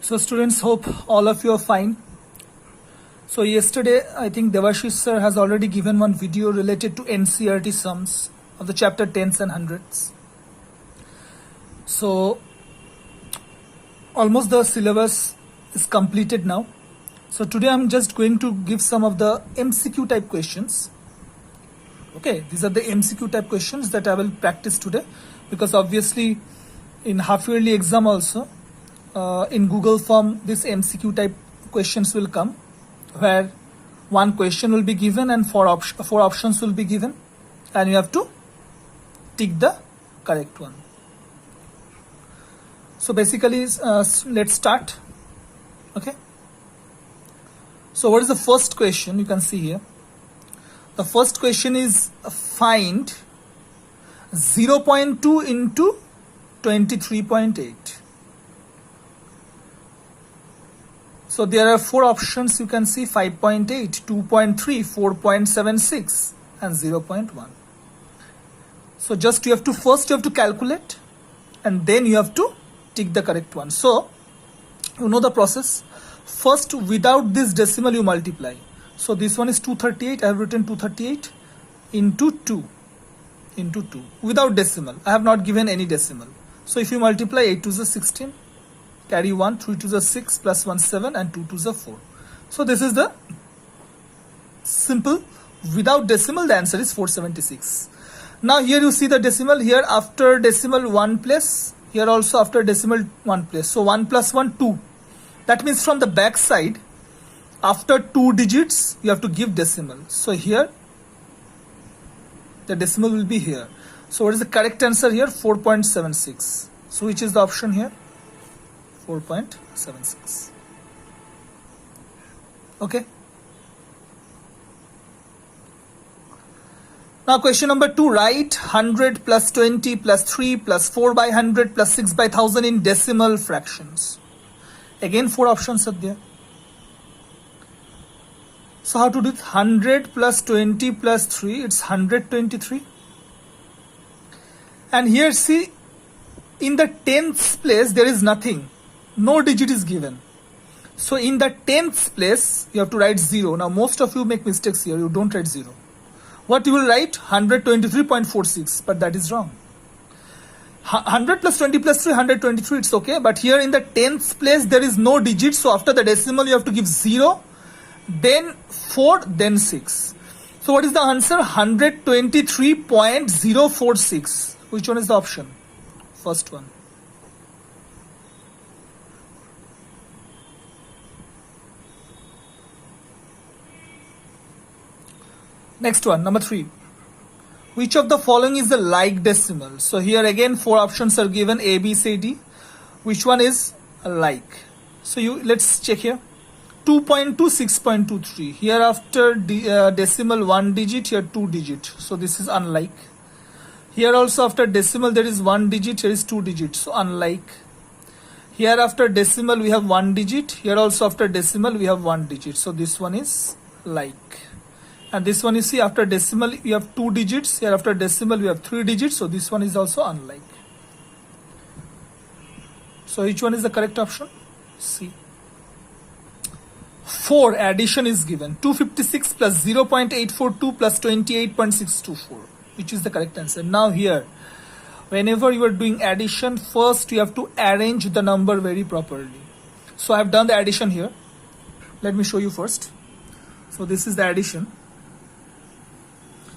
So students, hope all of you are fine. So yesterday, I think Devashish sir has already given one video related to NCERT sums of the chapter 10s and 100s. So almost the syllabus is completed now. So today I'm just going to give some of the MCQ type questions. Okay, these are the MCQ type questions that I will practice today, because obviously in half yearly exam also in Google form this MCQ type questions will come, where one question will be given and four options will be given, and you have to tick the correct one. So basically let's start. Okay, so what is the first question? You can see here the first question is find 0.2 into 23.8. So there are four options. You can see 5.8, 2.3, 4.76 and 0.1. So just you have to calculate and then you have to tick the correct one. So you know the process. First, without this decimal you multiply. So this one is 238. I have written 238 into 2 without decimal. I have not given any decimal. So if you multiply 8 to the 16, carry 1, 3 to the 6, plus 1 7 and 2 to the 4. So this is the simple. Without decimal the answer is 476. Now here you see the decimal. Here after decimal 1 place, here also after decimal 1 place. So 1 plus 1 2. That means from the back side, after 2 digits you have to give decimal. So here the decimal will be here. So what is the correct answer here? 4.76. So which is the option here? 4.76. Okay. Now question number 2. Write 100 plus 20 plus 3 plus 4 by 100 plus 6 by 1000 in decimal fractions. Again 4 options are there. So how to do it? 100 plus 20 plus 3, it's 123. And here see, in the tenths place there is nothing. No digit is given. So in the tenths place you have to write 0. Now most of you make mistakes here. You don't write 0. What you will write? 123.46. But that is wrong. 100 plus 20 plus 3, 123, it's okay. But here in the tenths place there is no digit. So after the decimal you have to give 0, then 4, then 6. So what is the answer? 123.046. Which one is the option? First one. Next one, number 3. Which of the following is the like decimal? So here again 4 options are given, A, B, C, D. Which one is like? So let's check here. 2.2, 6.23. Here after decimal 1 digit, here 2 digit. So this is unlike. Here also after decimal there is 1 digit, here is 2 digits. So unlike. Here after decimal we have 1 digit. Here also after decimal we have 1 digit. So this one is like. And this one you see after decimal we have 2 digits. Here after decimal we have 3 digits. So this one is also unlike. So which one is the correct option? C. 4 addition is given. 256 plus 0.842 plus 28.624. Which is the correct answer? Now here, whenever you are doing addition, first you have to arrange the number very properly. So I have done the addition here. Let me show you first. So this is the addition.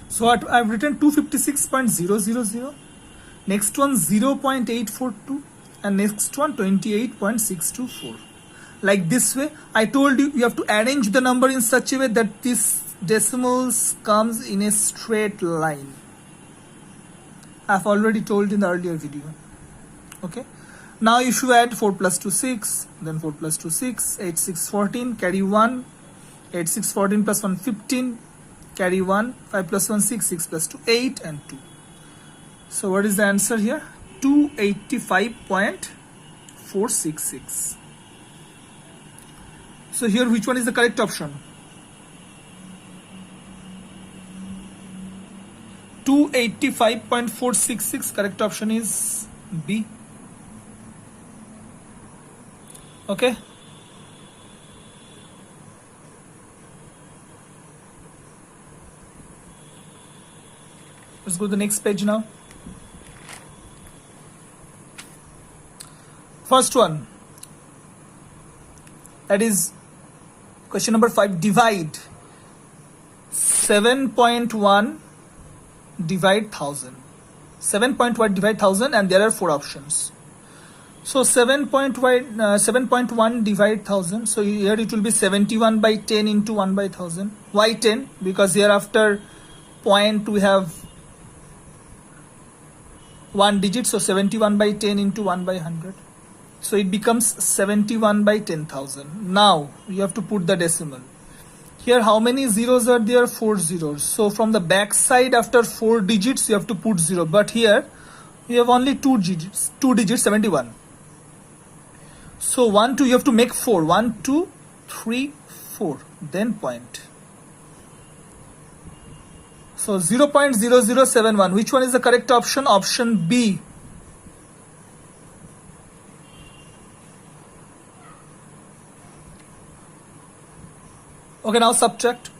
So I have written 256.000. Next one 0.842 and next one 28.624. Like this way. I told you have to arrange the number in such a way that this decimals comes in a straight line. I've already told in the earlier video. Okay. Now if you add 4 plus 2 6, then 4 plus 2 6, 8 6 14, carry 1, 8 6 14 plus 1 15, carry 1, 5 plus 1 6, 6 plus 2 8 and 2. So what is the answer here? 285.466. So here which one is the correct option? 285.466. Correct option is B. Okay. Let's go to the next page now. First one, that is question number 5. Divide 7.1 divide 1000. 7.1 divide 1000, and there are 4 options. So 7.1 divide 1000. So here it will be 71 by 10 into 1 by 1000. Why 10? Because here after point we have 1 digit. So 71 by 10 into 1 by 100. So it becomes 71 by 10,000. Now you have to put the decimal. Here how many zeros are there? 4 zeros. So from the back side after 4 digits you have to put 0. But here you have only 2 digits, 71. So 1, 2, you have to make 4. 1, 2, 3, 4. Then point. So 0.0071. Which one is the correct option? Option B. Okay, now subtract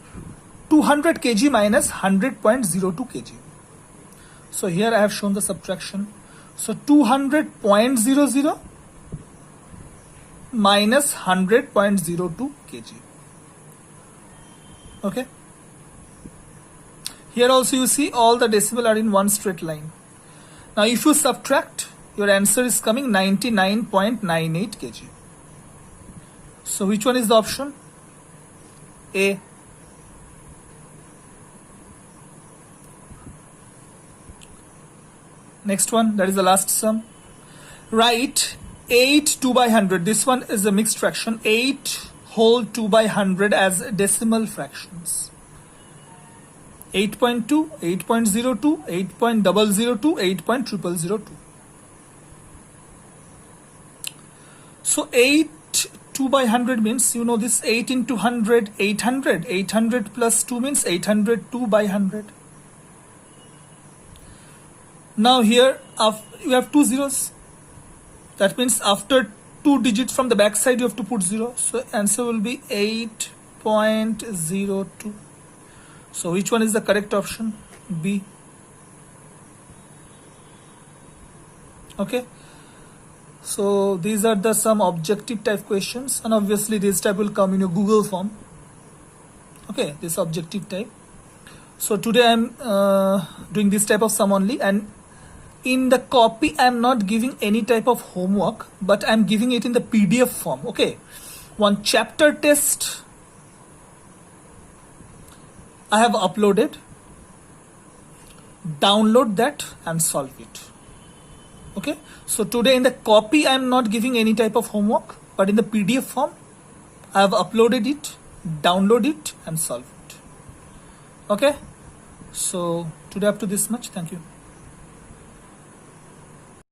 200 kg minus 100.02 kg. So here I have shown the subtraction. So 200.00 minus 100.02 kg. Okay. Here also you see all the decimal are in one straight line. Now if you subtract, your answer is coming 99.98 kg. So which one is the option? A. Next one, that is the last sum. Write 8 2 by 100. This one is a mixed fraction. 8 whole 2 by 100 as decimal fractions. 8.2, 8.02, 8.002, 8.0002. So 8 2 by 100 means, you know this, 8 into 100, 800. 800 plus 2 means 802 by 100. Now here you have 2 zeros. That means after 2 digits from the back side you have to put 0. So answer will be 8.02. So which one is the correct option? B. Okay. So these are the some objective type questions, and obviously this type will come in your Google form. Okay, this objective type. So today I am doing this type of sum only, and in the copy I am not giving any type of homework, but I am giving it in the PDF form. Okay, one chapter test I have uploaded. Download that and solve it. Okay, so today in the copy I am not giving any type of homework, but in the PDF form I have uploaded it, download it and solve it. Okay, so today up to this much. Thank you.